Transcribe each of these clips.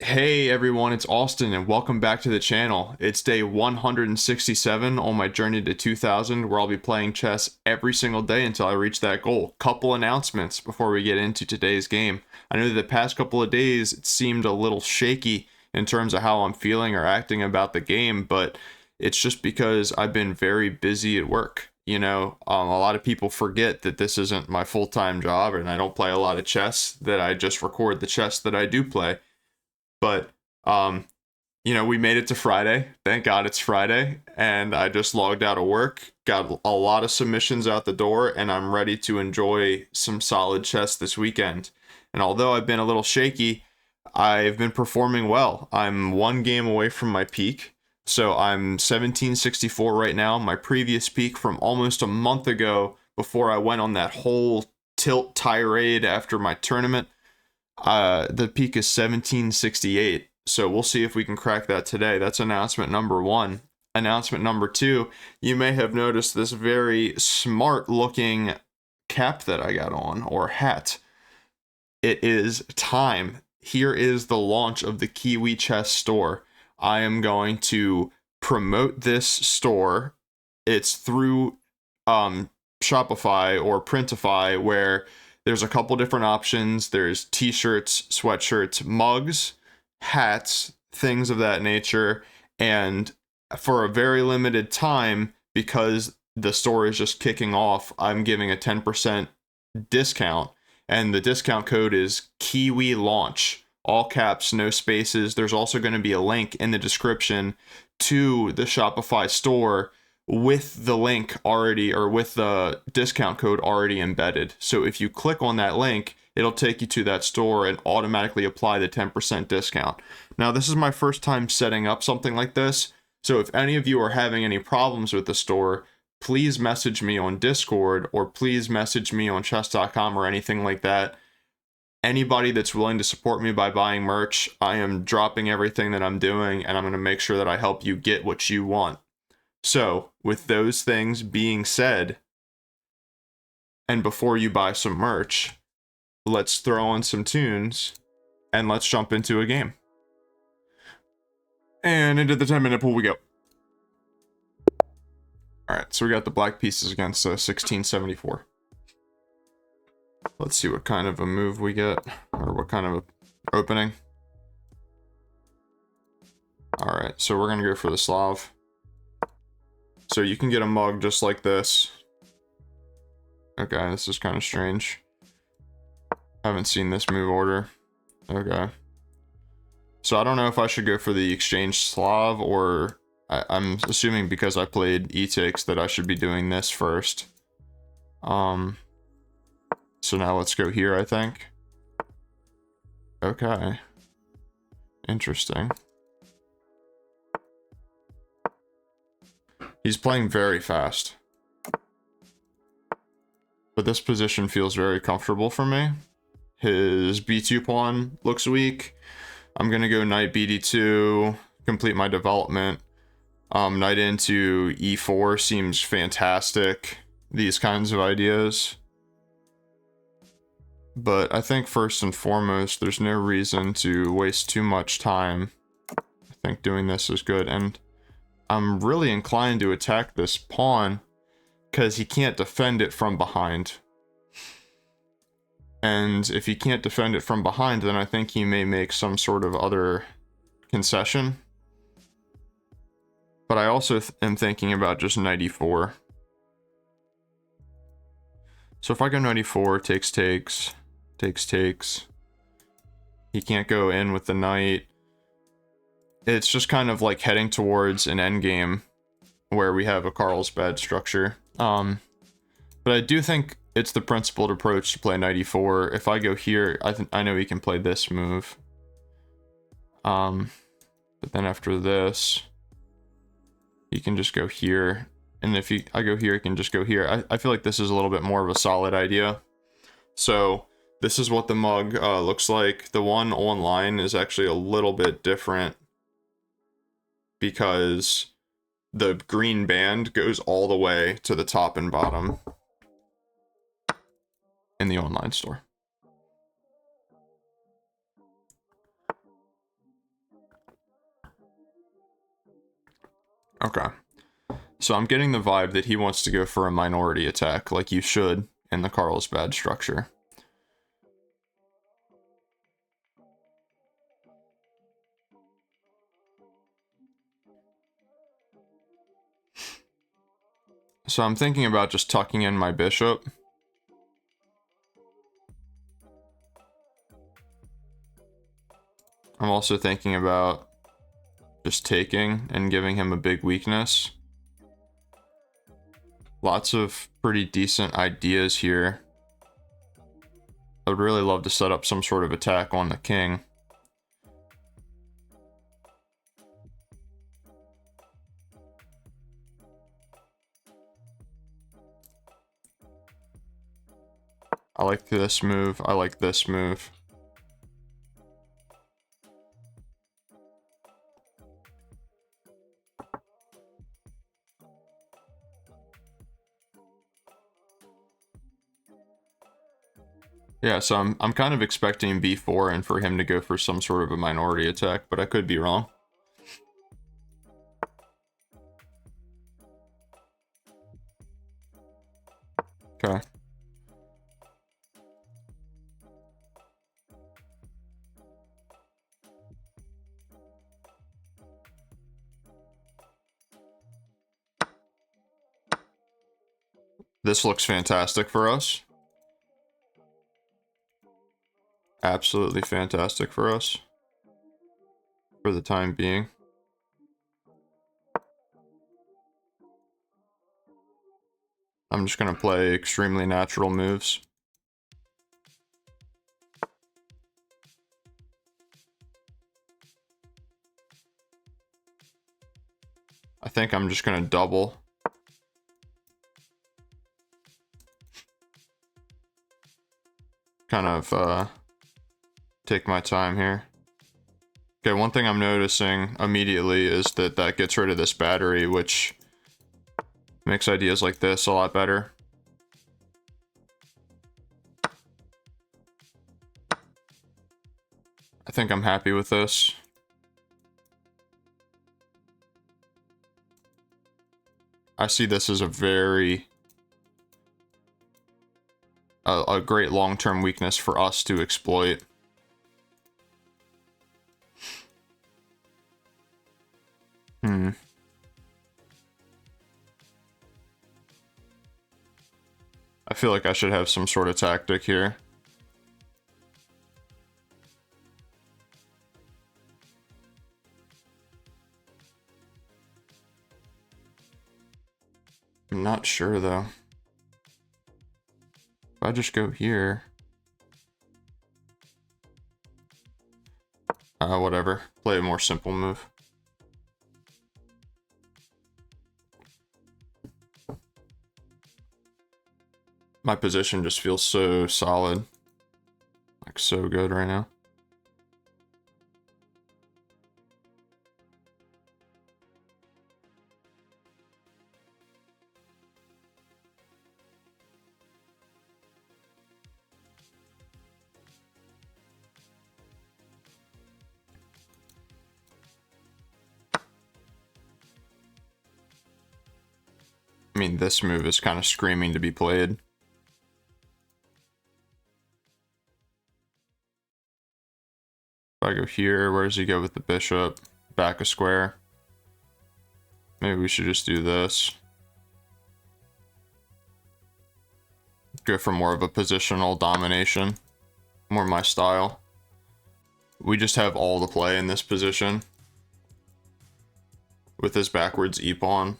Hey everyone, it's Austin and welcome back to the channel. It's day 167 on my journey to 2000 where I'll be playing chess every single day until I reach that goal. Couple announcements before we get into today's game. I know that the past couple of days it seemed a little shaky in terms of how I'm feeling or acting about the game, but it's just because I've been very busy at work. A lot of people forget that this isn't my full-time job and I don't play a lot of chess, that I just record the chess that I do play. But we made it to Friday. Thank God it's Friday. And I just logged out of work, got a lot of submissions out the door, and I'm ready to enjoy some solid chess this weekend. And although I've been a little shaky, I've been performing well. I'm one game away from my peak. So I'm 1764 right now. My previous peak from almost a month ago, before I went on that whole tilt tirade after my tournament, the peak is 1768. So we'll see if we can crack that today. That's announcement number one. Announcement number two, you may have noticed this very smart looking cap that I got on, or hat. It is time. Here is the launch of the Kiwi Chess store. I am going to promote this store. It's through Shopify or Printify, where there's a couple different options. There's t-shirts, sweatshirts, mugs, hats, things of that nature. And for a very limited time, because the store is just kicking off, I'm giving a 10% discount. And the discount code is Kiwi Launch. All caps, no spaces. There's also going to be a link in the description to the Shopify store with the link already, or with the discount code already embedded. So if you click on that link, it'll take you to that store and automatically apply the 10% discount. Now, this is my first time setting up something like this. So if any of you are having any problems with the store, please message me on Discord, or please message me on chess.com or anything like that. Anybody that's willing to support me by buying merch, I am dropping everything that I'm doing, and I'm going to make sure that I help you get what you want. So, with those things being said, and before you buy some merch, let's throw on some tunes, and let's jump into a game. And into the 10-minute pool we go. Alright, so we got the black pieces against 1674. Let's see what kind of a move we get, or what kind of a opening. Alright, so we're going to go for the Slav. So you can get a mug just like this. Okay, this is kind of strange. Haven't seen this move order. Okay. So I don't know if I should go for the exchange Slav, or I'm assuming because I played e-takes that I should be doing this first. So now let's go here, I think. Okay. Interesting. He's playing very fast. But this position feels very comfortable for me. His b2 pawn looks weak. I'm gonna go knight bd2, complete my development. Knight into e4 seems fantastic. These kinds of ideas. But I think first and foremost, there's no reason to waste too much time. I think doing this is good, and I'm really inclined to attack this pawn because he can't defend it from behind. And if he can't defend it from behind, then I think he may make some sort of other concession. But I also am thinking about just knight e4. So if I go knight e4, takes, takes. He can't go in with the knight. It's just kind of like heading towards an endgame where we have a Carlsbad structure. But I do think it's the principled approach to play knight e4. If I go here, I know he can play this move. But then after this, he can just go here. And if I go here, he can just go here. I feel like this is a little bit more of a solid idea. So this is what the mug looks like. The one online is actually a little bit different because the green band goes all the way to the top and bottom in the online store. Okay. So I'm getting the vibe that he wants to go for a minority attack, like you should in the Carlsbad structure. So I'm thinking about just tucking in my bishop. I'm also thinking about just taking and giving him a big weakness. Lots of pretty decent ideas here. I would really love to set up some sort of attack on the king. I like this move. I like this move. Yeah, so I'm kind of expecting b4 and for him to go for some sort of a minority attack, but I could be wrong. Okay. This looks fantastic for us. Absolutely fantastic for us. For the time being. I'm just going to play extremely natural moves. I think I'm just going to double. Kind of take my time here. Okay, one thing I'm noticing immediately is that that gets rid of this battery, which makes ideas like this a lot better. I think I'm happy with this. I see this as a very... a great long-term weakness for us to exploit. I feel like I should have some sort of tactic here. I'm not sure though. If I just go here... whatever. Play a more simple move. My position just feels so solid. Like, so good right now. I mean, this move is kind of screaming to be played. If I go here, where does he go with the bishop? Back a square. Maybe we should just do this. Go for more of a positional domination. More my style. We just have all the play in this position. With his backwards e-pawn.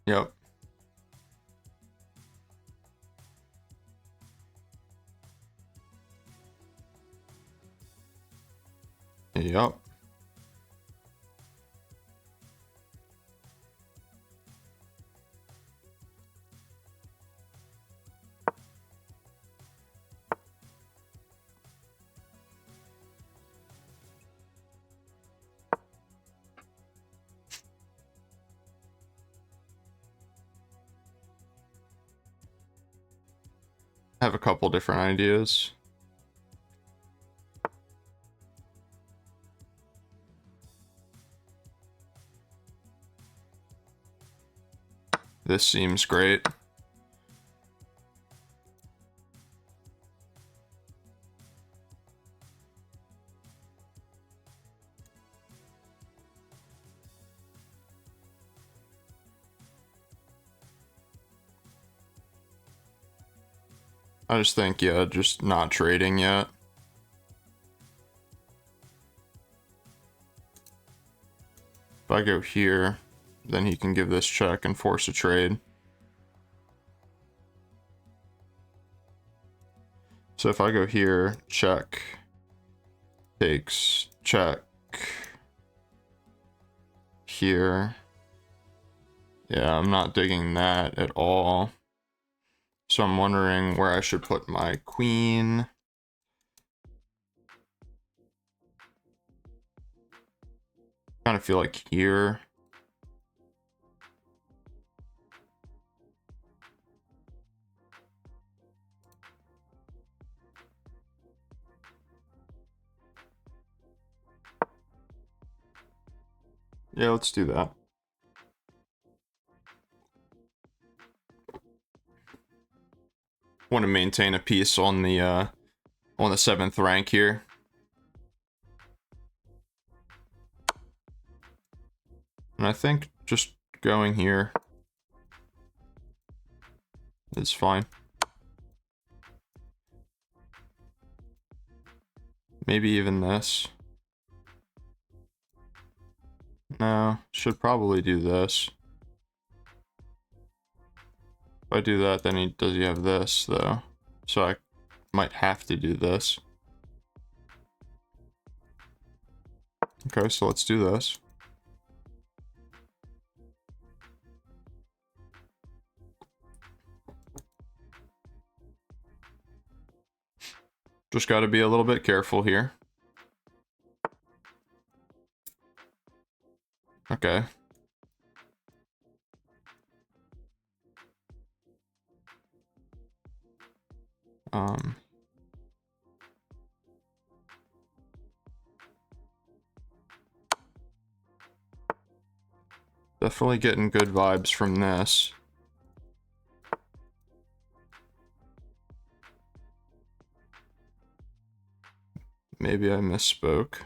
Yep. Yep. I have a couple different ideas. This seems great. I just think, yeah, just not trading yet. If I go here, then he can give this check and force a trade. So if I go here, check, takes, check, here. Yeah, I'm not digging that at all. So I'm wondering where I should put my queen. Kind of feel like here. Yeah, let's do that. Want to maintain a piece on the 7th rank here. And I think just going here is fine. Maybe even this. No, should probably do this. If I do that, then does he have this, though? So I might have to do this. Okay, so let's do this. Just got to be a little bit careful here. Okay. Definitely getting good vibes from this. Maybe I misspoke.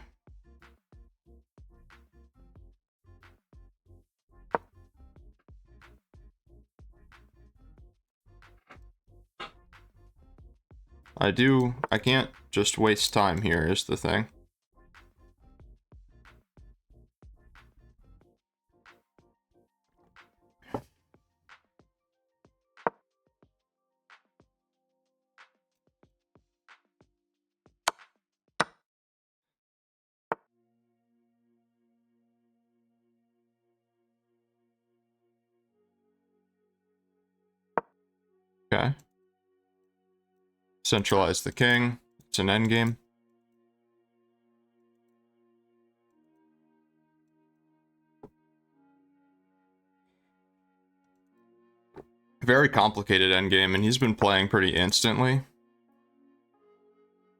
I can't just waste time here is the thing. Okay. Centralize the king. It's an endgame. Very complicated endgame, and he's been playing pretty instantly.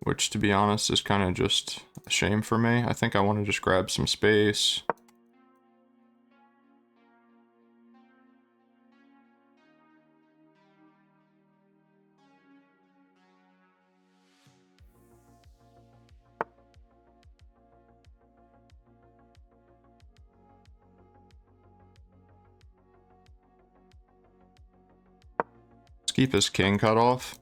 Which, to be honest, is kind of just a shame for me. I think I want to just grab some space. Let's keep his king cut off.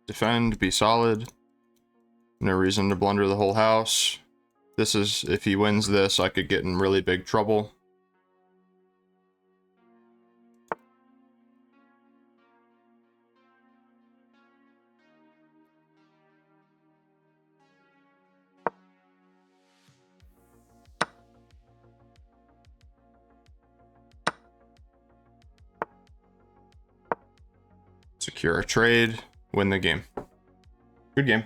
Defend, be solid. No reason to blunder the whole house. This is, if he wins this, I could get in really big trouble. Secure a trade, win the game. Good game.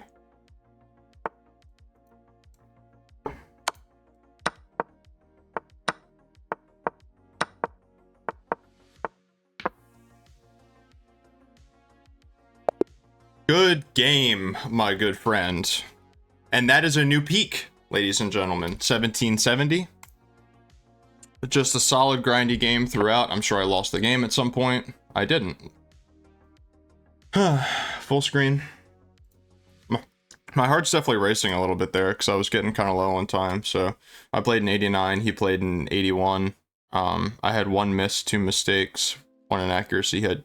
Good game, my good friend. And that is a new peak, ladies and gentlemen. 1770. Just a solid grindy game throughout. I'm sure I lost the game at some point. I didn't. Full screen. My heart's definitely racing a little bit there because I was getting kind of low on time. So I played in 89. He played in 81. I had 1 miss, 2 mistakes, 1 inaccuracy. He had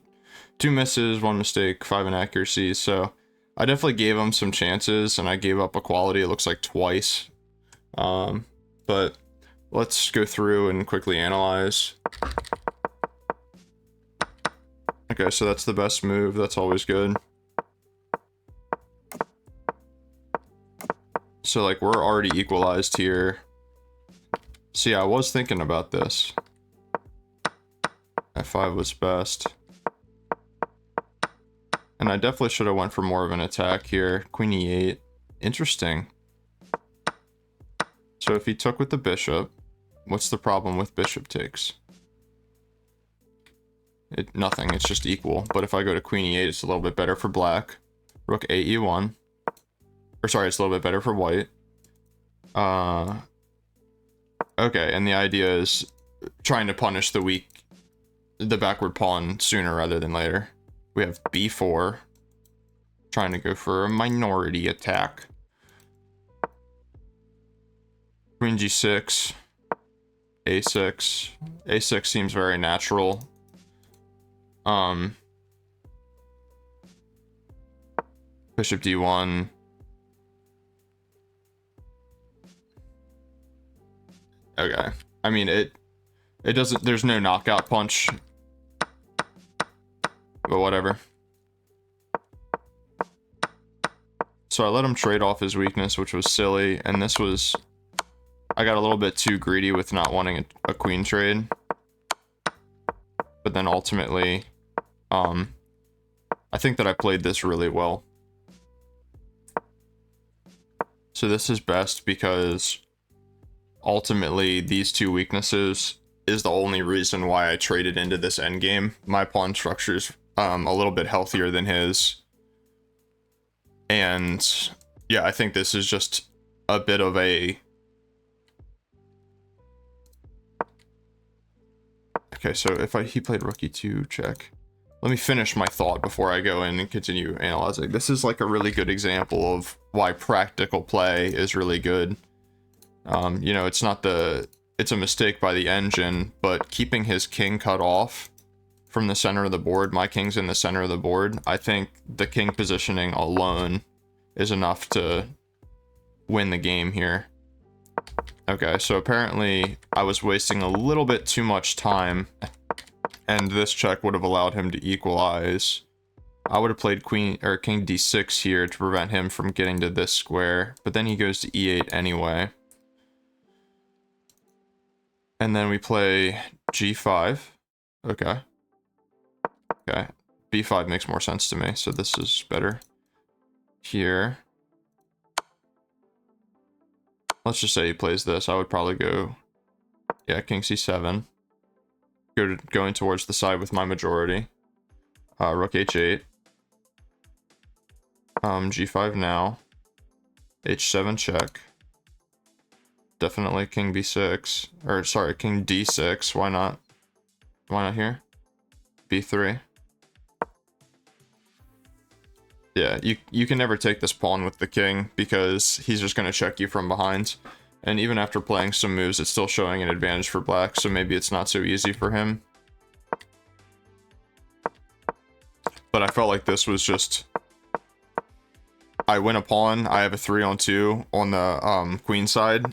2 misses, 1 mistake, 5 inaccuracies. So I definitely gave him some chances, and I gave up equality, it looks like twice. But let's go through and quickly analyze. Okay, so that's the best move. That's always good. So, like, we're already equalized here. See, I was thinking about this. F5 was best. And I definitely should have went for more of an attack here. Queen E8. Interesting. So if he took with the bishop, what's the problem with bishop takes? Nothing, it's just equal. But if I go to Queen E8, it's a little bit better for black. Rook A E1. Or sorry, it's a little bit better for white. Okay, and the idea is trying to punish the backward pawn sooner rather than later. We have B4. Trying to go for a minority attack. Queen G6. A6. A6 seems very natural. Bishop D1. Okay. I mean, it doesn't, there's no knockout punch. But whatever. So I let him trade off his weakness, which was silly. And this was, I got a little bit too greedy with not wanting a queen trade. But then ultimately, I think that I played this really well. So this is best because ultimately these two weaknesses is the only reason why I traded into this endgame. My pawn structure's a little bit healthier than his. And yeah, I think this is just a bit of a... Okay, so if he played rook e2, check. Let me finish my thought before I go in and continue analyzing. This is like a really good example of why practical play is really good. You know, it's a mistake by the engine, but keeping his king cut off from the center of the board, my king's in the center of the board, I think the king positioning alone is enough to win the game here. Okay, so apparently I was wasting a little bit too much time, and this check would have allowed him to equalize. I would have played king d6 here to prevent him from getting to this square, but then he goes to e8 anyway. And then we play g5. Okay. Okay. b5 makes more sense to me, so this is better. Here. Let's just say he plays this. I would probably go... Yeah, king c7. Going towards the side with my majority. Rook h8. G5 now. H7 check. Definitely king b6. Or, sorry, king d6. Why not? Why not here? b3. Yeah, you can never take this pawn with the king because he's just going to check you from behind. And even after playing some moves, it's still showing an advantage for black, so maybe it's not so easy for him. But I felt like this was just... I win a pawn, I have a 3-on-2 on the queen side,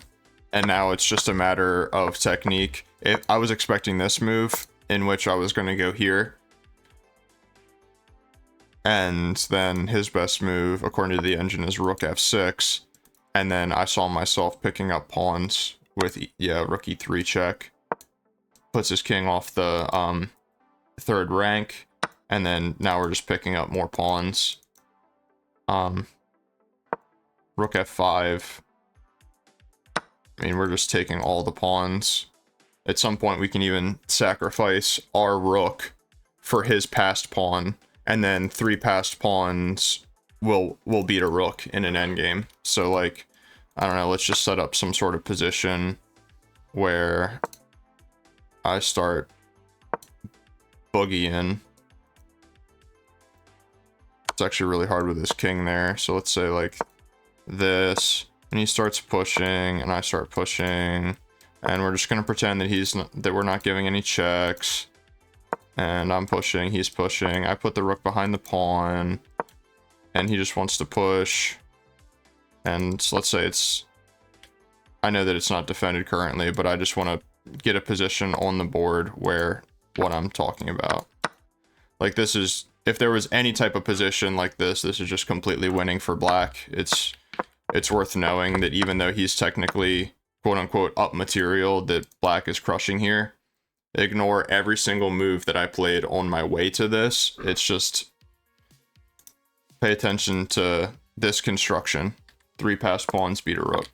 and now it's just a matter of technique. I was expecting this move, in which I was going to go here. And then his best move, according to the engine, is rook f6. And then I saw myself picking up pawns with, yeah, rook e3 check. Puts his king off the third rank. And then now we're just picking up more pawns. Rook f5. I mean, we're just taking all the pawns. At some point, we can even sacrifice our rook for his passed pawn. And then 3 passed pawns will beat a rook in an endgame. So, like, I don't know, let's just set up some sort of position where I start boogieing. It's actually really hard with his king there. So let's say like this, and he starts pushing, and I start pushing, and we're just gonna pretend that that we're not giving any checks. And I'm pushing, he's pushing. I put the rook behind the pawn, and he just wants to push. And let's say I know that it's not defended currently, but I just want to get a position on the board where what I'm talking about. Like, this is, if there was any type of position like this is just completely winning for black. It's worth knowing that even though he's technically quote unquote up material, that black is crushing here. Ignore every single move that I played on my way to this. It's just pay attention to this construction. 3 passed pawns beat a rook.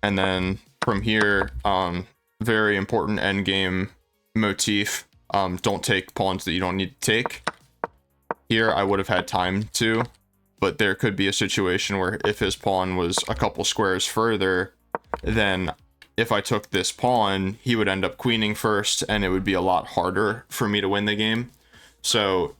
And then from here, very important endgame motif. Don't take pawns that you don't need to take. Here, I would have had time to, but there could be a situation where if his pawn was a couple squares further, then if I took this pawn, he would end up queening first, and it would be a lot harder for me to win the game. So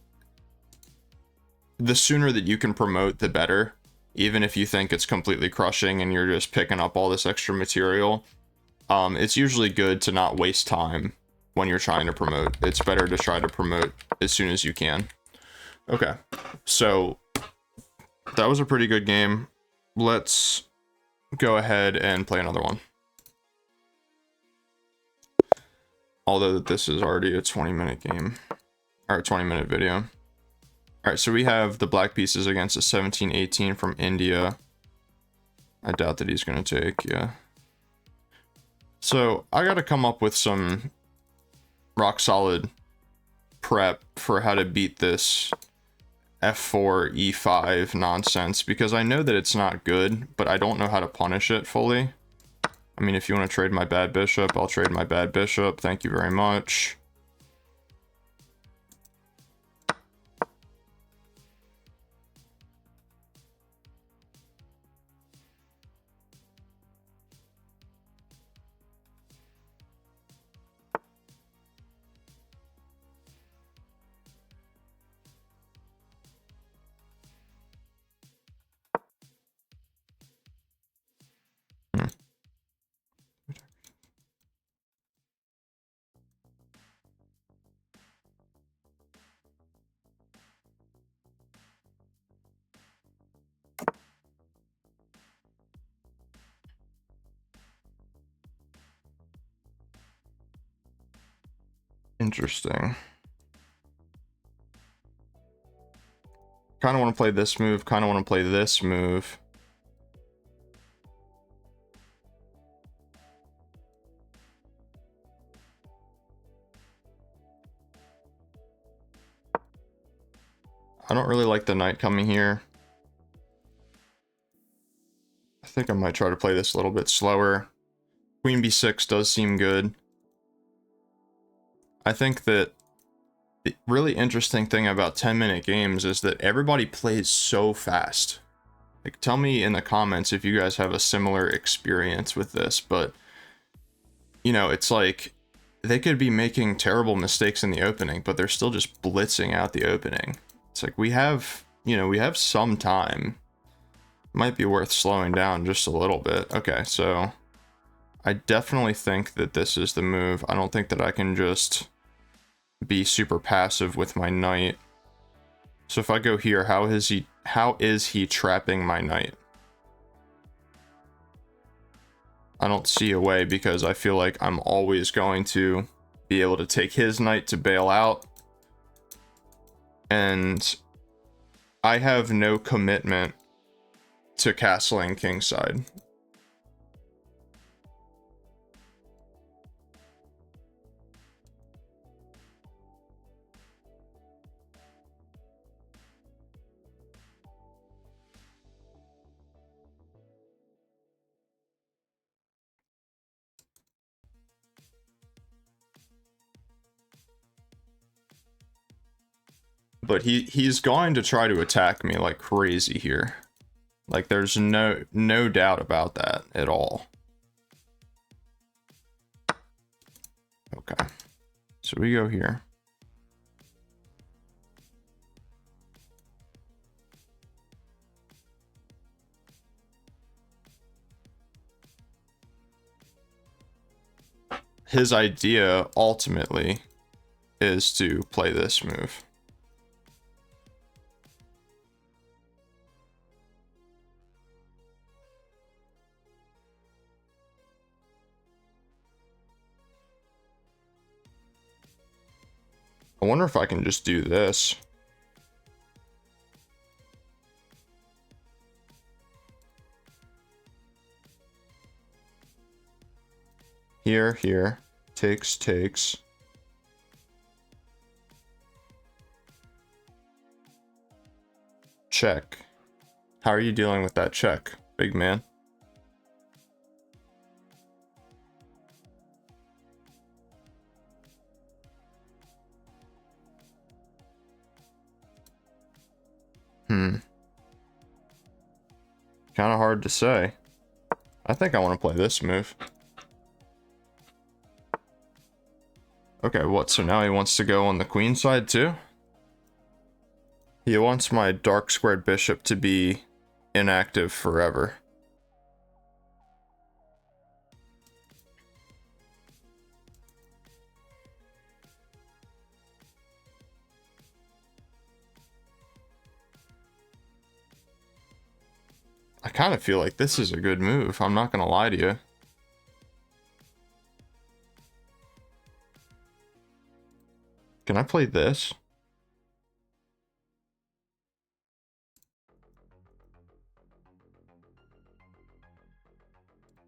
the sooner that you can promote, the better. Even if you think it's completely crushing and you're just picking up all this extra material, it's usually good to not waste time when you're trying to promote. It's better to try to promote as soon as you can. Okay, so that was a pretty good game. Let's go ahead and play another one. Although this is already a 20-minute game, or a 20-minute video. All right, so we have the black pieces against a 17-18 from India. I doubt that he's going to take, yeah. So I got to come up with some rock solid prep for how to beat this f4 e5 nonsense, because I know that it's not good, but I don't know how to punish it fully. I mean, if you want to trade my bad bishop, I'll trade my bad bishop. Thank you very much. Interesting. Kind of want to play this move, kind of want to play this move. I don't really like the knight coming here. I think I might try to play this a little bit slower. Queen b6 does seem good. I think that the really interesting thing about 10-minute games is that everybody plays so fast. Like, tell me in the comments if you guys have a similar experience with this, but you know, it's like they could be making terrible mistakes in the opening, but they're still just blitzing out the opening. It's like we have, you know, we have some time. Might be worth slowing down just a little bit. Okay, so I definitely think that this is the move. I don't think that I can just be super passive with my knight. So if I go here, how is he trapping my knight? I don't see a way, because I feel like I'm always going to be able to take his knight to bail out. And I have no commitment to castling kingside. But he's going to try to attack me like crazy here. Like, there's no doubt about that at all. Okay. So we go here. His idea ultimately is to play this move. I wonder if I can just do this. Here. Takes. Check. How are you dealing with that check, big man? Kind of hard to say. I think I want to play this move. Okay, what? So now he wants to go on the queen side too? He wants my dark squared bishop to be inactive forever. I kind of feel like this is a good move. I'm not gonna lie to you. Can I play this?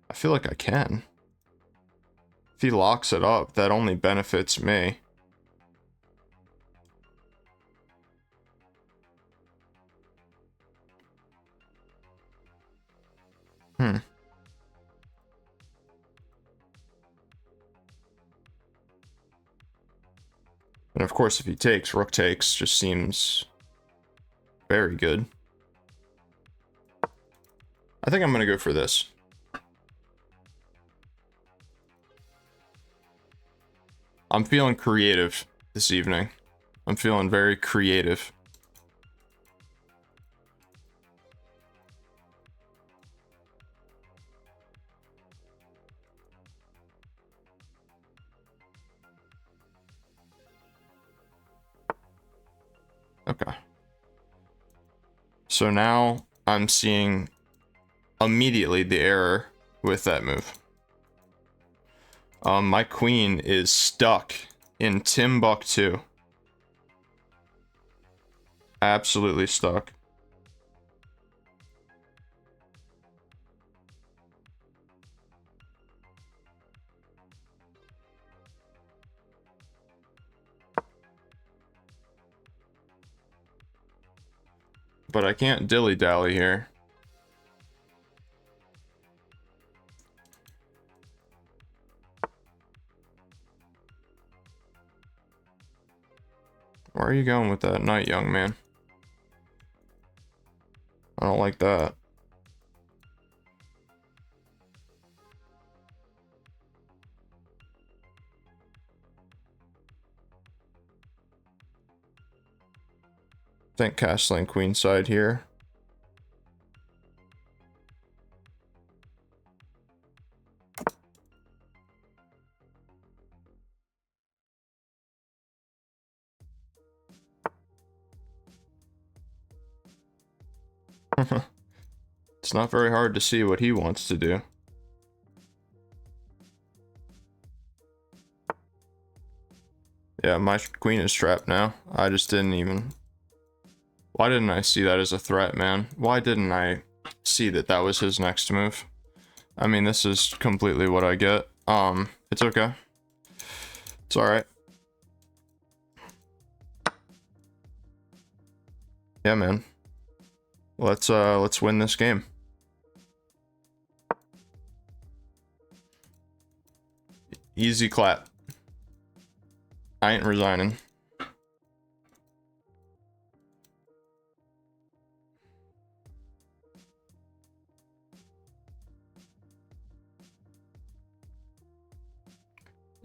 I feel like I can. If he locks it up, that only benefits me. And of course, if he takes, rook takes just seems very good. I think I'm gonna go for this. I'm feeling creative this evening. I'm feeling very creative. Okay. So now I'm seeing immediately the error with that move. My queen is stuck in Timbuktu. Absolutely stuck. But I can't dilly-dally here. Where are you going with that knight, young man? I don't like that. I think castling queenside here. It's not very hard to see what he wants to do. Yeah, my queen is trapped now. I just didn't even... Why didn't I see that as a threat, man? Why didn't I see that that was his next move? I mean, this is completely what I get. It's okay. It's alright. Yeah, man. Let's win this game. Easy clap. I ain't resigning.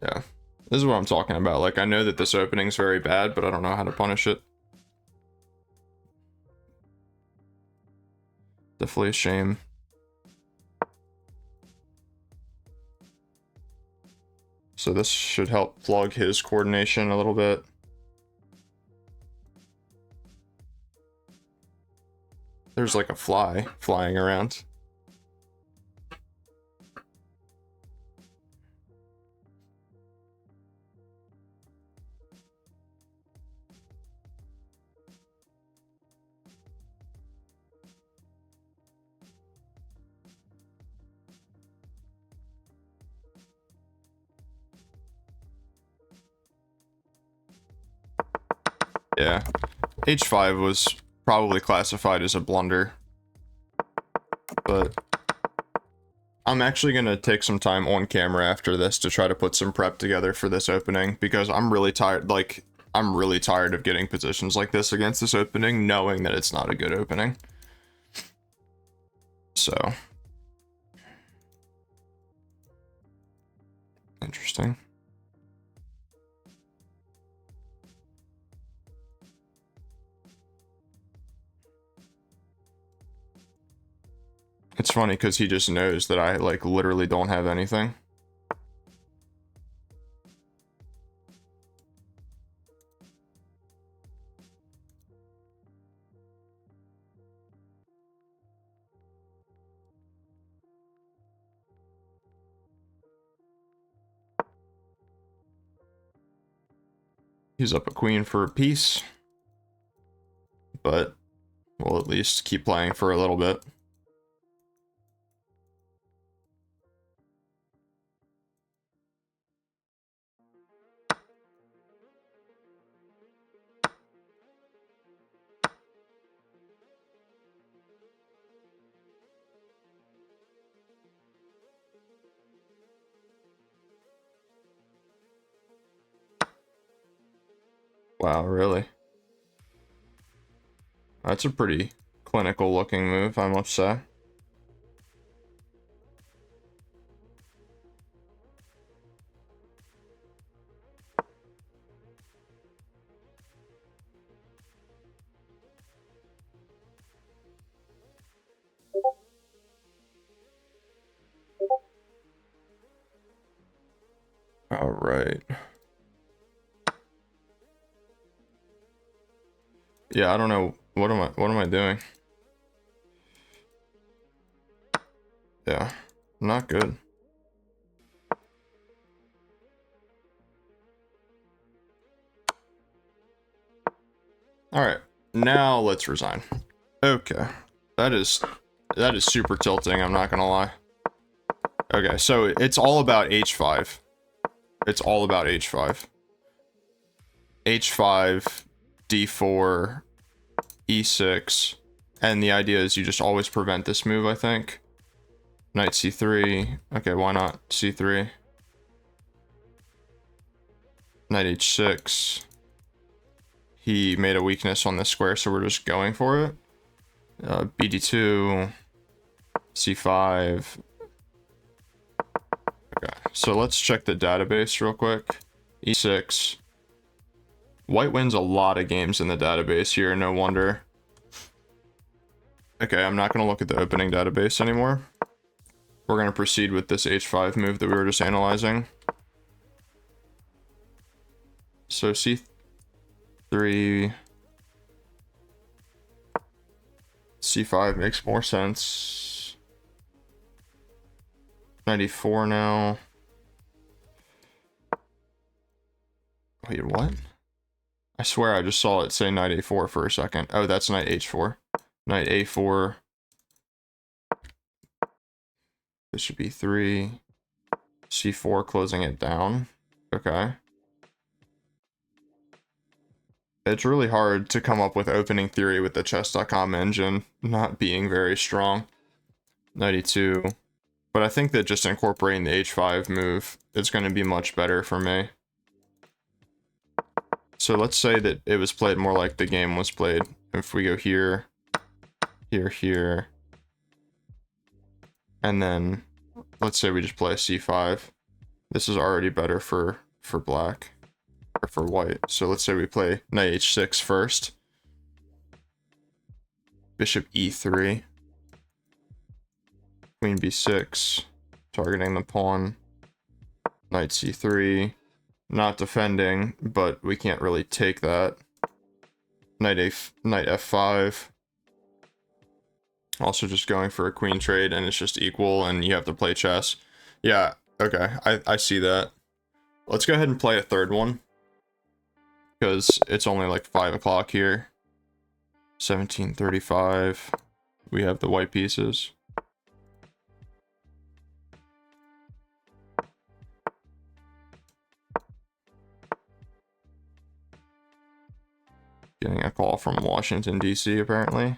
Yeah. This is what I'm talking about. Like, I know that this opening's very bad, but I don't know how to punish it. Definitely a shame. So this should help plug his coordination a little bit. There's like a fly flying around. Yeah. H5 was probably classified as a blunder. But I'm actually going to take some time on camera after this to try to put some prep together for this opening, because I'm really tired. Like, I'm really tired of getting positions like this against this opening, knowing that it's not a good opening. So. Interesting. It's funny because he just knows that I, like, literally don't have anything. He's up a queen for a piece. But we'll at least keep playing for a little bit. Wow, really? That's a pretty clinical looking move, I must say. All right. Yeah, I don't know. What am I doing? Yeah, not good. All right, now let's resign. Okay, that is super tilting, I'm not gonna lie. Okay, so it's all about h5. It's all about h5. h5, d4, e6, and the idea is you just always prevent this move, I think. Knight c3. Okay, why not c3? Knight h6. He made a weakness on this square, so we're just going for it. bd2, c5. Okay, so let's check the database real quick. e6. White wins a lot of games in the database here, no wonder. Okay, I'm not going to look at the opening database anymore. We're going to proceed with this h5 move that we were just analyzing. So c3, C5 makes more sense. Knight E4 now. Wait, what? I swear I just saw it say knight A4 for a second. Oh, that's knight H4. Knight A4. Bishop E3. C4 closing it down. Okay. It's really hard to come up with opening theory with the chess.com engine not being very strong. Knight E2. But I think that just incorporating the H5 move is going to be much better for me. So let's say that it was played more like the game was played. If we go here, here, here, and then let's say we just play C5. This is already better for black, or for white. So let's say we play knight H6 first. Bishop E3. Queen B6, targeting the pawn. Knight C3. Not defending, but we can't really take that. Knight F5. Also just going for a queen trade, and it's just equal, and you have to play chess. Yeah, okay, I see that. Let's go ahead and play a third one, because it's only like 5 o'clock here. 1735. We have the white pieces. Getting a call from Washington, D.C. apparently.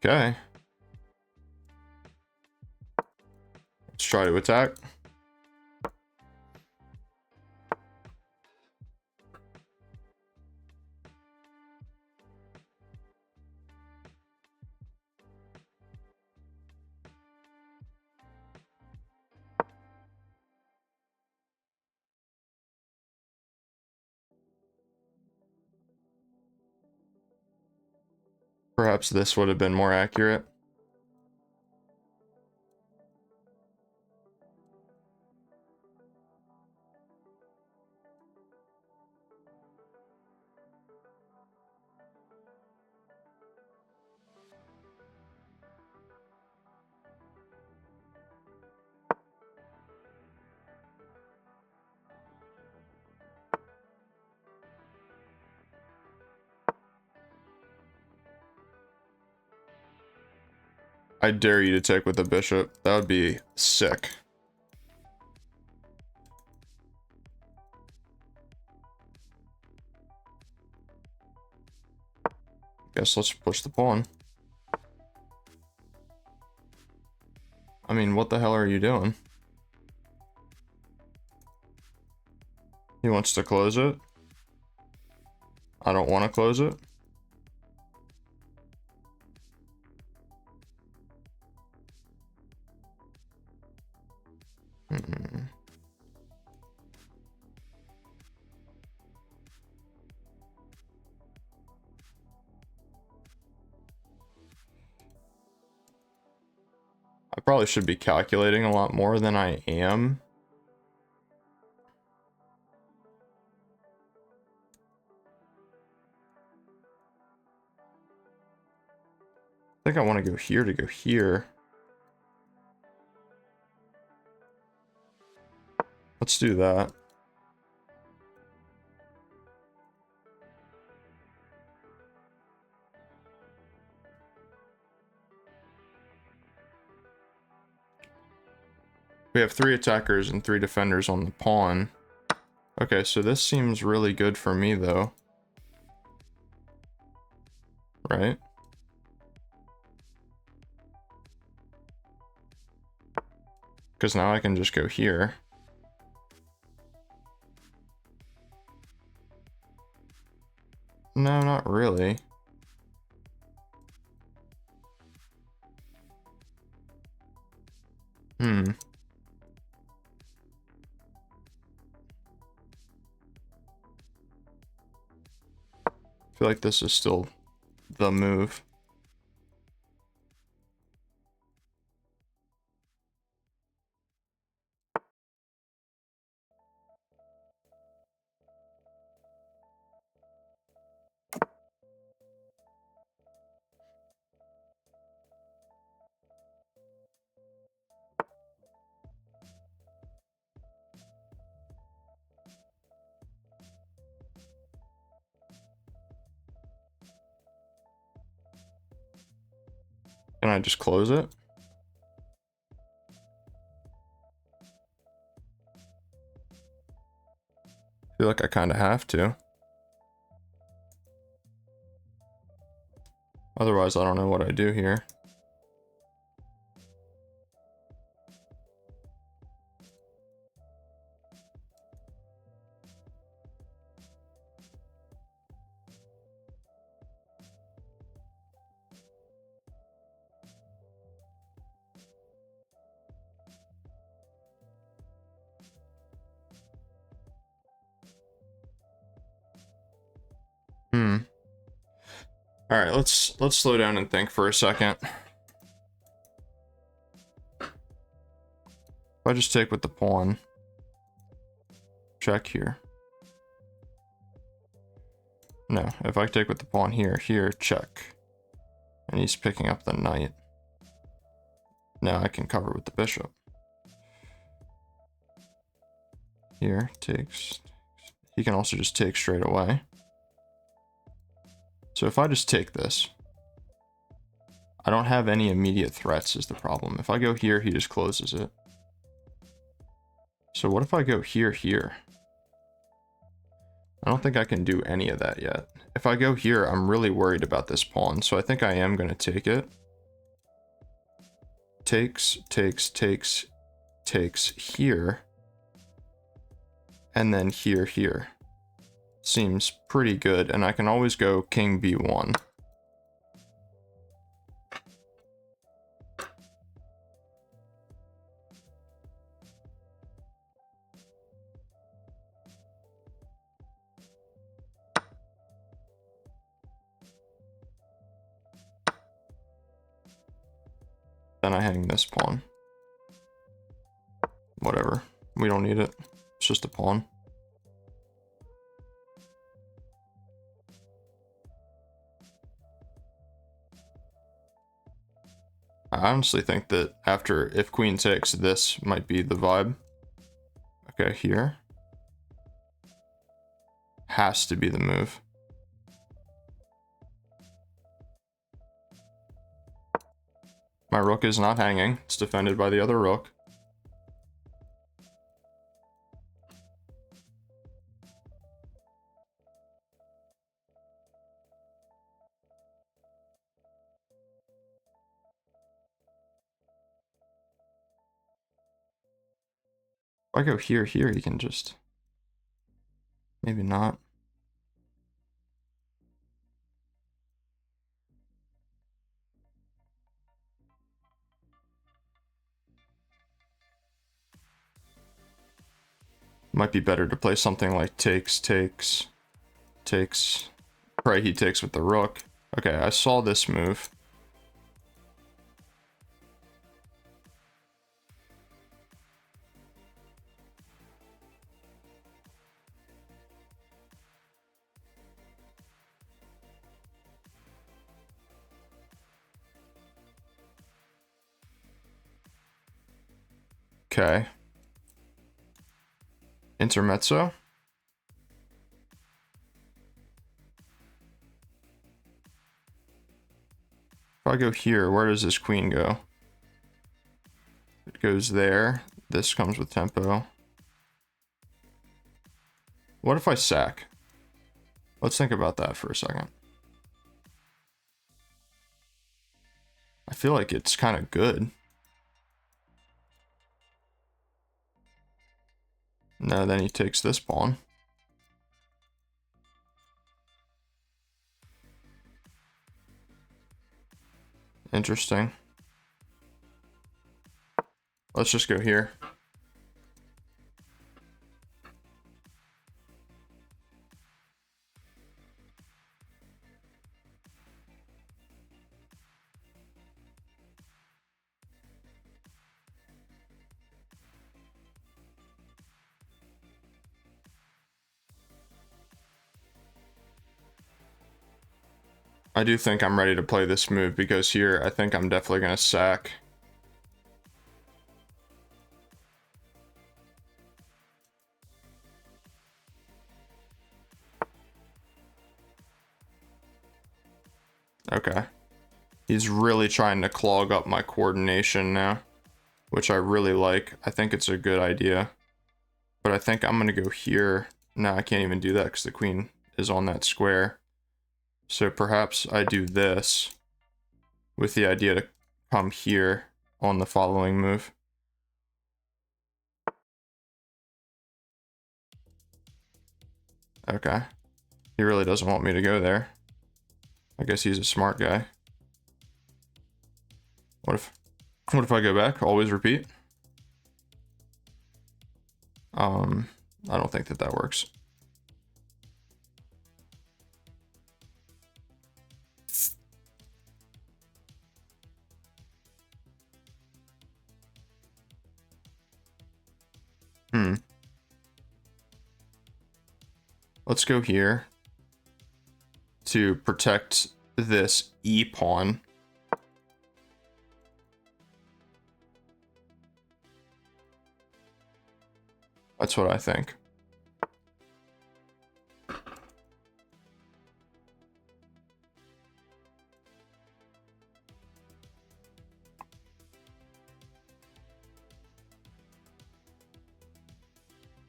Okay. Let's try to attack. Perhaps this would have been more accurate. I dare you to take with the bishop. That would be sick. Guess let's push the pawn. I mean, what the hell are you doing? He wants to close it. I don't want to close it. I probably should be calculating a lot more than I am. I think I want to go here to go here. Let's do that. We have 3 attackers and 3 defenders on the pawn. Okay, so this seems really good for me, though. Right? Because now I can just go here. No, not really. I feel like this is still the move. Can I just close it? I feel like I kind of have to. Otherwise, I don't know what I do here. All right, let's slow down and think for a second. If I just take with the pawn, check here. No, if I take with the pawn here, check. And he's picking up the knight. Now I can cover with the bishop. Here, takes. He can also just take straight away. So if I just take this, I don't have any immediate threats is the problem. If I go here, he just closes it. So what if I go here? I don't think I can do any of that yet. If I go here, I'm really worried about this pawn, so I think I am going to take it. Takes here. And then here. Seems pretty good, and I can always go king b1. Then I hang this pawn. Whatever. We don't need it. It's just a pawn. I honestly think that after if queen takes, this might be the vibe. Okay, here. Has to be the move. My rook is not hanging. It's defended by the other rook. If I go here, he can just... Maybe not. Might be better to play something like takes. Pray he takes with the rook. Okay, I saw this move. Okay. Intermezzo. If I go here, where does this queen go? It goes there. This comes with tempo. What if I sack? Let's think about that for a second. I feel like it's kind of good. No, then he takes this pawn. Interesting. Let's just go here. I do think I'm ready to play this move because here I think I'm definitely going to sack. Okay. He's really trying to clog up my coordination now, which I really like. I think it's a good idea. But I think I'm going to go here. No, I can't even do that because the queen is on that square. So perhaps I do this with the idea to come here on the following move. Okay. He really doesn't want me to go there. I guess he's a smart guy. What if I go back? Always repeat? I don't think that works. Let's go here to protect this E pawn. That's what I think.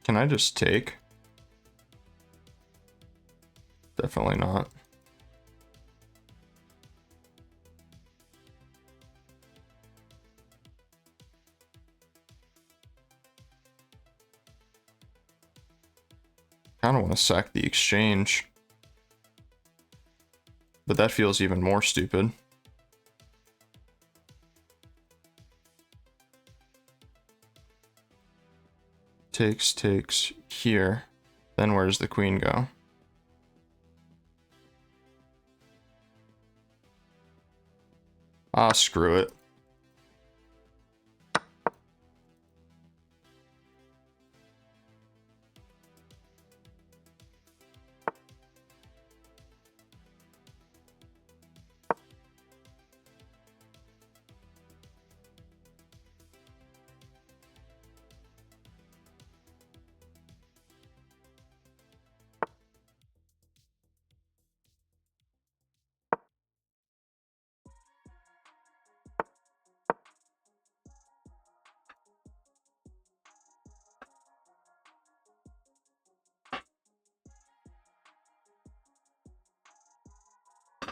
Can I just take? Definitely not. I kind of want to sack the exchange. But that feels even more stupid. Takes here. Then where does the queen go? Ah, screw it.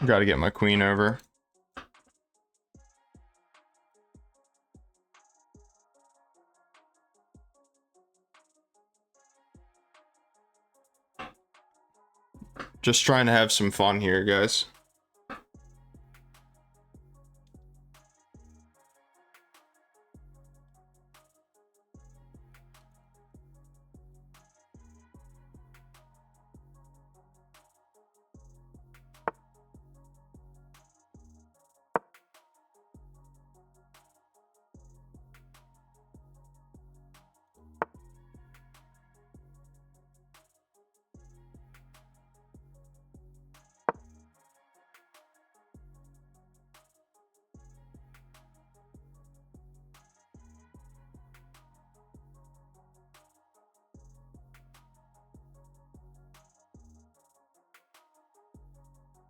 Got to get my queen over. Just trying to have some fun here, guys.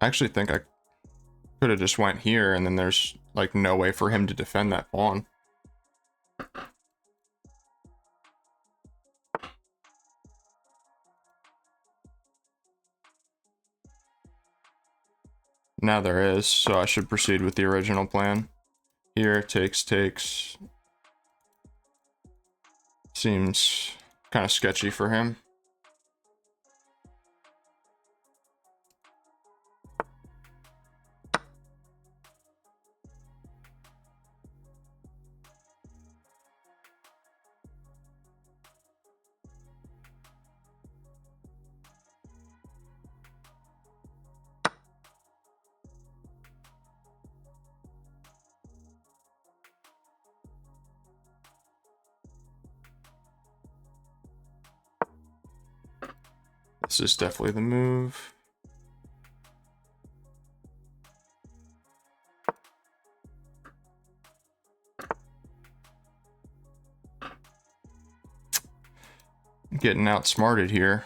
I actually think I could have just went here and then there's like no way for him to defend that pawn. Now there is, so I should proceed with the original plan. Here, takes. Seems kind of sketchy for him. This is definitely the move. Getting outsmarted here.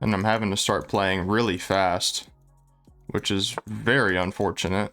And I'm having to start playing really fast, which is very unfortunate.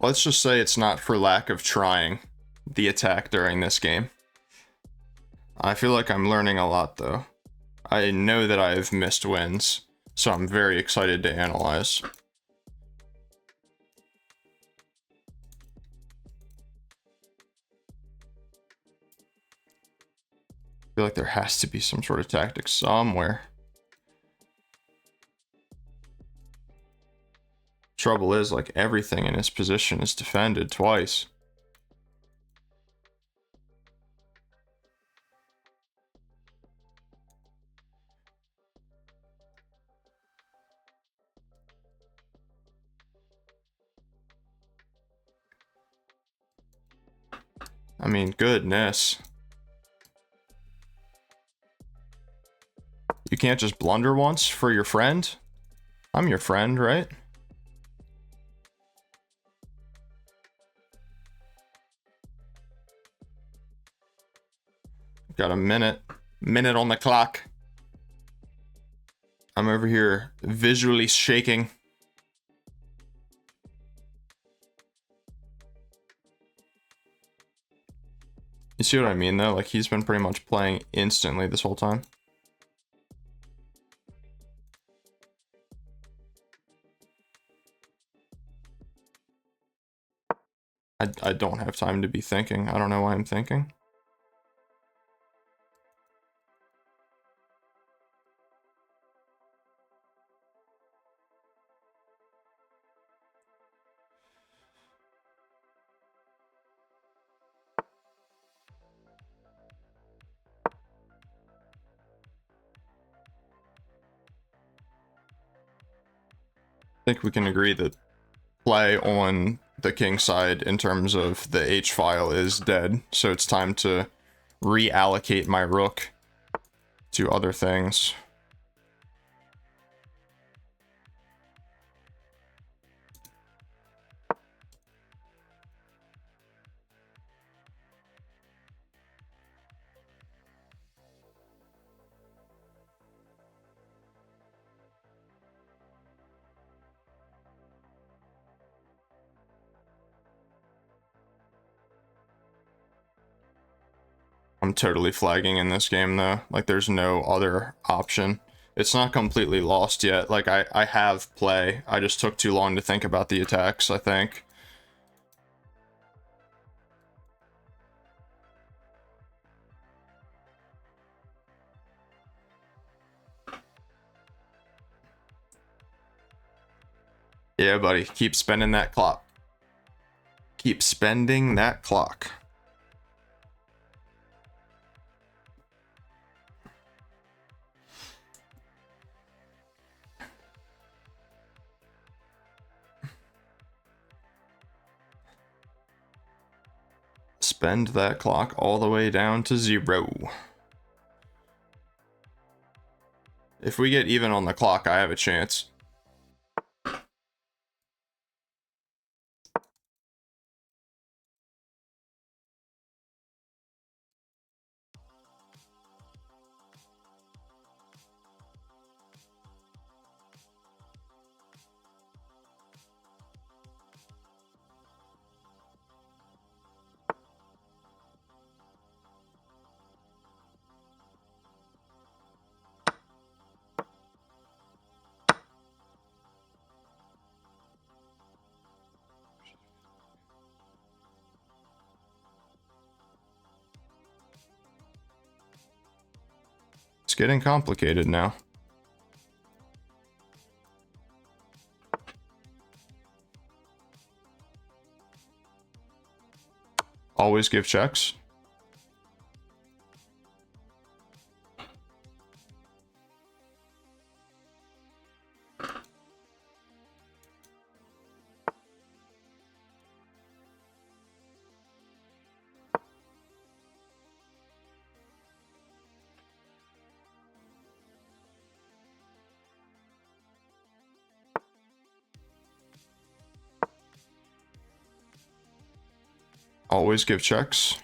Let's just say it's not for lack of trying the attack during this game. I feel like I'm learning a lot though. I know that I've missed wins, so I'm very excited to analyze. I feel like there has to be some sort of tactic somewhere. Trouble is, like, everything in his position is defended twice. I mean, goodness. You can't just blunder once for your friend? I'm your friend, right? Got a minute on the clock. I'm over here visually shaking. You see what I mean though? Like, he's been pretty much playing instantly this whole time. I don't have time to be thinking. I don't know why I'm thinking. I think we can agree that play on the king side in terms of the H file is dead, so it's time to reallocate my rook to other things. I'm totally flagging in this game though. Like, there's no other option. It's not completely lost yet. Like, I have play. I just took too long to think about the attacks, I think. Yeah, buddy. Keep spending that clock. Keep spending that clock. Spend that clock all the way down to 0. If we get even on the clock, I have a chance. It's getting complicated now. Always give checks. Always give checks.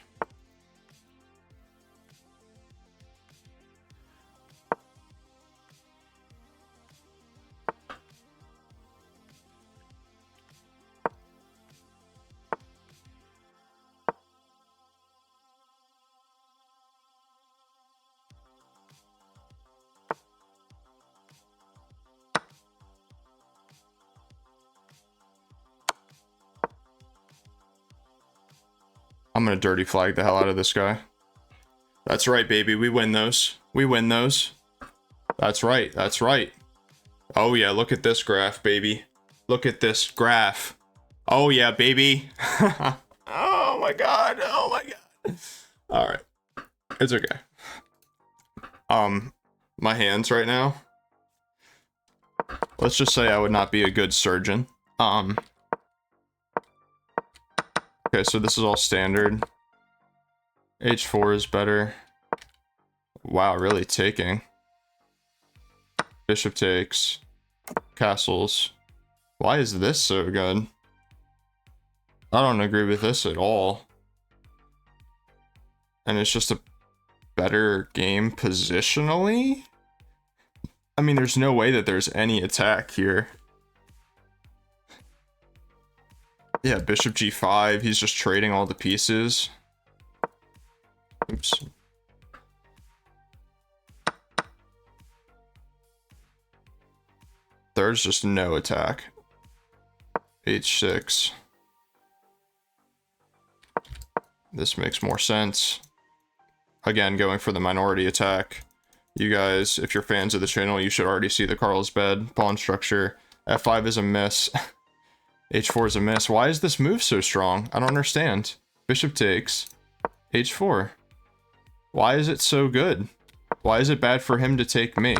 I'm gonna dirty flag the hell out of this guy. That's right, baby. We win those. We win those. That's right. That's right. Oh, yeah. Look at this graph, baby. Look at this graph. Oh, yeah, baby. Oh, my God. Oh, my God. All right. It's okay. My hands right now. Let's just say I would not be a good surgeon. Okay, so this is all standard. H4 is better. Wow, really taking. Bishop takes. Castles. Why is this so good? I don't agree with this at all. And it's just a better game positionally? I mean, there's no way that there's any attack here. Yeah, bishop g5. He's just trading all the pieces. Oops. There's just no attack. h6. This makes more sense. Again, going for the minority attack. You guys, if you're fans of the channel, you should already see the Carlsbad pawn structure. f5 is a miss. h4 is a miss. Why is this move so strong? I don't understand. Bishop takes. h4. Why is it so good? Why is it bad for him to take me?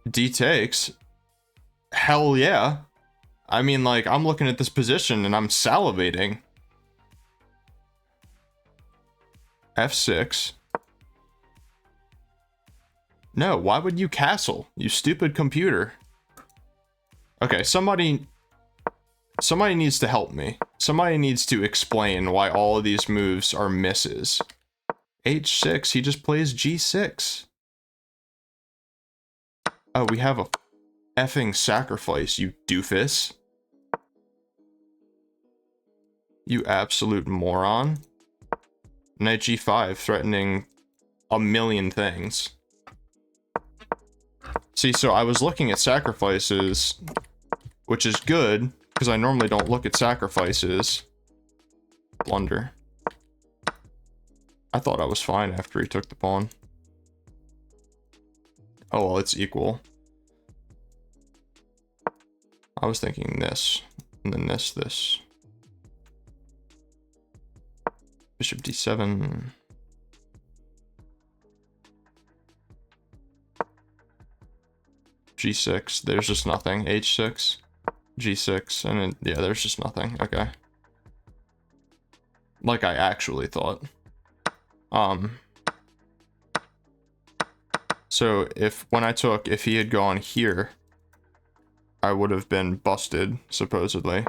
D takes. Hell yeah. I mean, like, I'm looking at this position and I'm salivating. f6. No, why would you castle? You stupid computer. Okay, somebody needs to help me. Somebody needs to explain why all of these moves are misses. h6, he just plays g6. Oh, we have a effing sacrifice, you doofus. You absolute moron. Knight g5, threatening a million things. See, so I was looking at sacrifices, which is good, because I normally don't look at sacrifices. Blunder. I thought I was fine after he took the pawn. Oh, well, it's equal. I was thinking this, and then this. Bishop d7. g6, there's just nothing. h6, g6, and then, yeah, there's just nothing. Okay. Like I actually thought. So if he had gone here, I would have been busted, supposedly.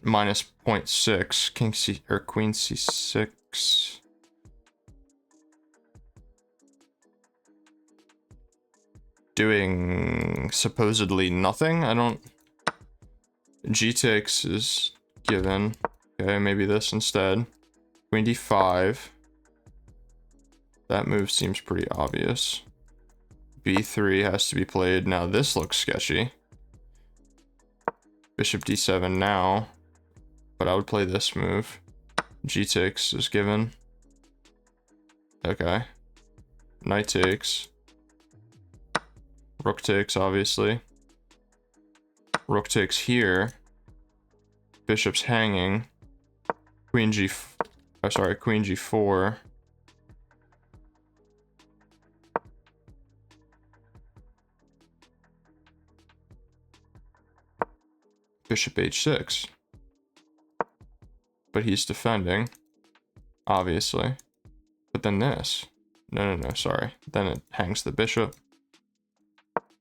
Minus 0.6, king c, or queen c6. Doing supposedly nothing. I don't. G takes is given. Okay, maybe this instead. Queen d5. That move seems pretty obvious. b3 has to be played. Now this looks sketchy. Bishop d7 now. But I would play this move. G takes is given. Okay. Knight takes. Rook takes, obviously. Rook takes here. Bishop's hanging. Queen Queen G4. Bishop H6. But he's defending, obviously. But then this. No, sorry. Then it hangs the bishop.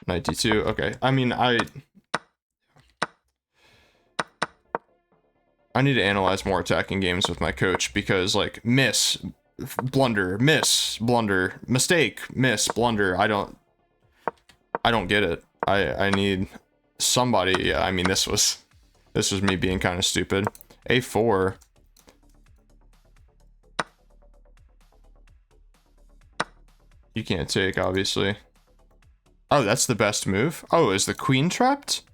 Knight D2. Okay. I mean, I need to analyze more attacking games with my coach because, like, miss, blunder, miss, blunder, mistake, miss, blunder. I don't get it. I need somebody. Yeah, I mean, this was me being kind of stupid. A4. You can't take, obviously. Oh, that's the best move? Oh, is the queen trapped?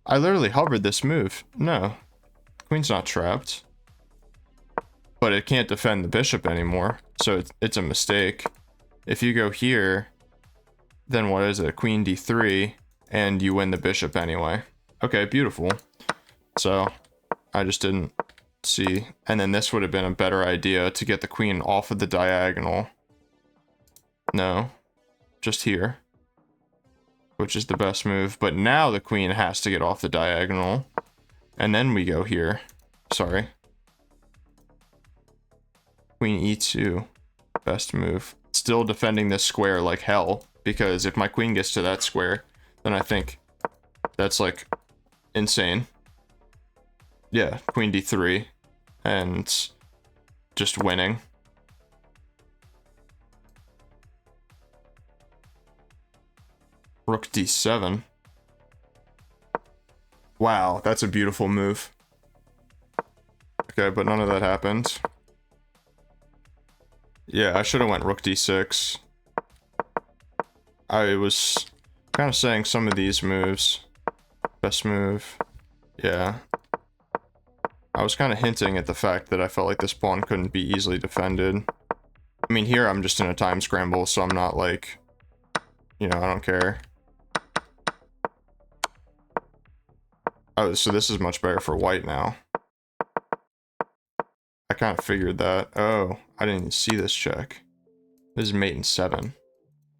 I literally hovered this move. No. Queen's not trapped. But it can't defend the bishop anymore, so it's a mistake. If you go here, then what is it? Queen D3, and you win the bishop anyway. Okay, beautiful. So, I just didn't see. And then this would have been a better idea to get the queen off of the diagonal. No, just here, which is the best move. But now the queen has to get off the diagonal, and then we go here. Sorry. Queen E2, best move. Still defending this square like hell, because if my queen gets to that square, then I think that's like insane. Yeah, Queen D3, and just winning. Rook D7. Wow, that's a beautiful move. Okay, but none of that happened. Yeah, I should have went Rook D6. I was kind of saying some of these moves. Best move. Yeah. I was kind of hinting at the fact that I felt like this pawn couldn't be easily defended. I mean, here I'm just in a time scramble, so I'm not like, you know, I don't care. Oh, so this is much better for white now. I kind of figured that. Oh, I didn't even see this check. This is mate in 7.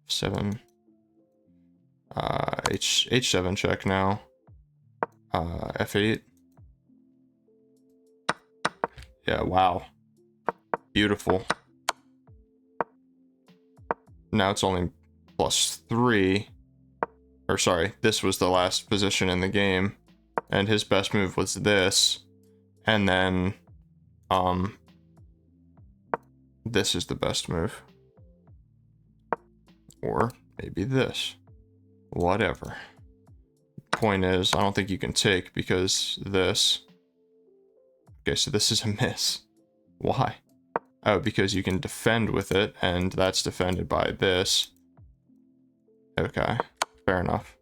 7. H7 check now. F8. Yeah, wow. Beautiful. Now it's only +3. Or sorry, this was the last position in the game. And his best move was this. And then, this is the best move. Or maybe this. Whatever. Point is, I don't think you can take because this. Okay, so this is a miss. Why? Oh, because you can defend with it, and that's defended by this. Okay, fair enough.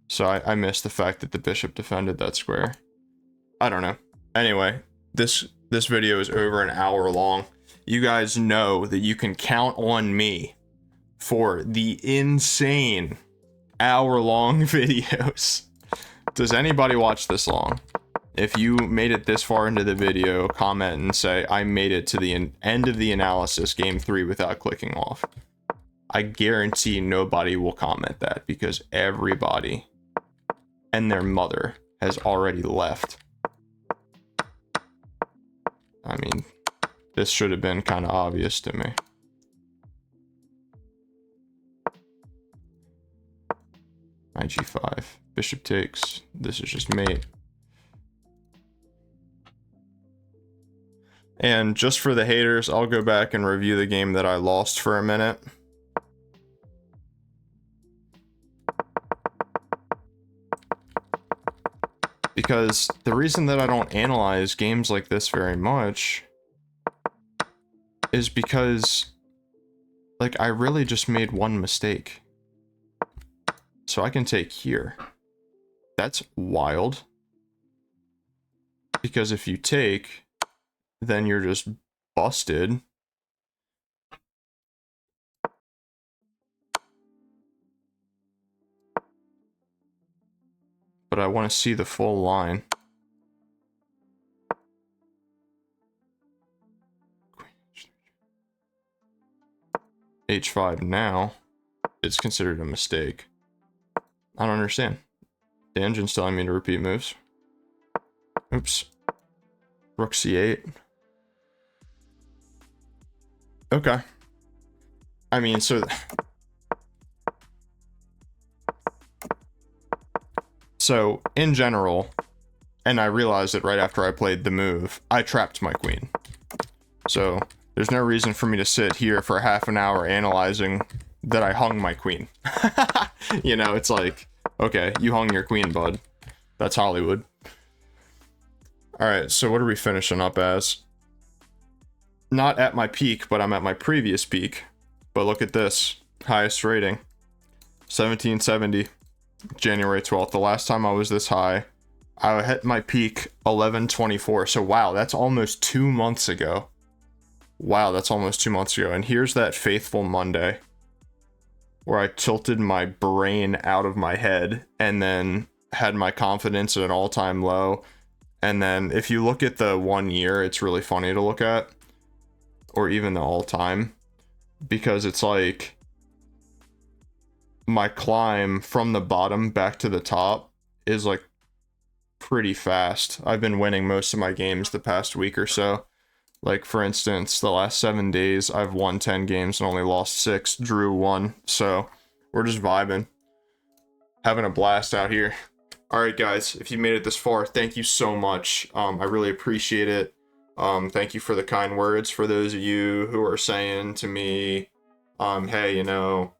So I missed the fact that the bishop defended that square. I don't know. Anyway, this video is over an hour long. You guys know that you can count on me for the insane hour-long videos. Does anybody watch this long? If you made it this far into the video, comment and say, I made it to the end of the analysis, game 3, without clicking off. I guarantee nobody will comment that because everybody and their mother has already left. I mean, this should have been kind of obvious to me. Knight G5. Bishop takes. This is just mate. And just for the haters, I'll go back and review the game that I lost for a minute. Because the reason that I don't analyze games like this very much is because, like, I really just made one mistake. So I can take here. That's wild. Because if you take, then you're just busted. but I want to see the full line. H5 now, it's considered a mistake. I don't understand. The engine's telling me to repeat moves. Oops. Rook C8. Okay. I mean, so in general, and I realized it right after I played the move, I trapped my queen. So there's no reason for me to sit here for half an hour analyzing that I hung my queen. You know, it's like, okay, you hung your queen, bud. That's Hollywood. All right, so what are we finishing up as? Not at my peak, but I'm at my previous peak. But look at this, highest rating, 1770, January 12th. The last time I was this high, I hit my peak 1124. So wow, that's almost 2 months ago. Wow, that's almost 2 months ago. And here's that faithful Monday where I tilted my brain out of my head and then had my confidence at an all-time low. And then if you look at the 1 year, it's really funny to look at, or even the all-time, because it's like my climb from the bottom back to the top is like pretty fast. I've been winning most of my games the past week or so. Like, for instance, the last 7 days, I've won 10 games and only lost 6, drew 1. So we're just vibing, having a blast out here. All right, guys, if you made it this far, thank you so much. I really appreciate it. Thank you for the kind words. For those of you who are saying to me, hey, you know,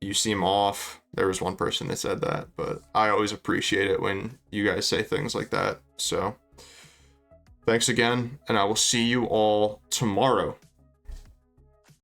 you seem off. There was one person that said that, but I always appreciate it when you guys say things like that. So thanks again, and I will see you all tomorrow.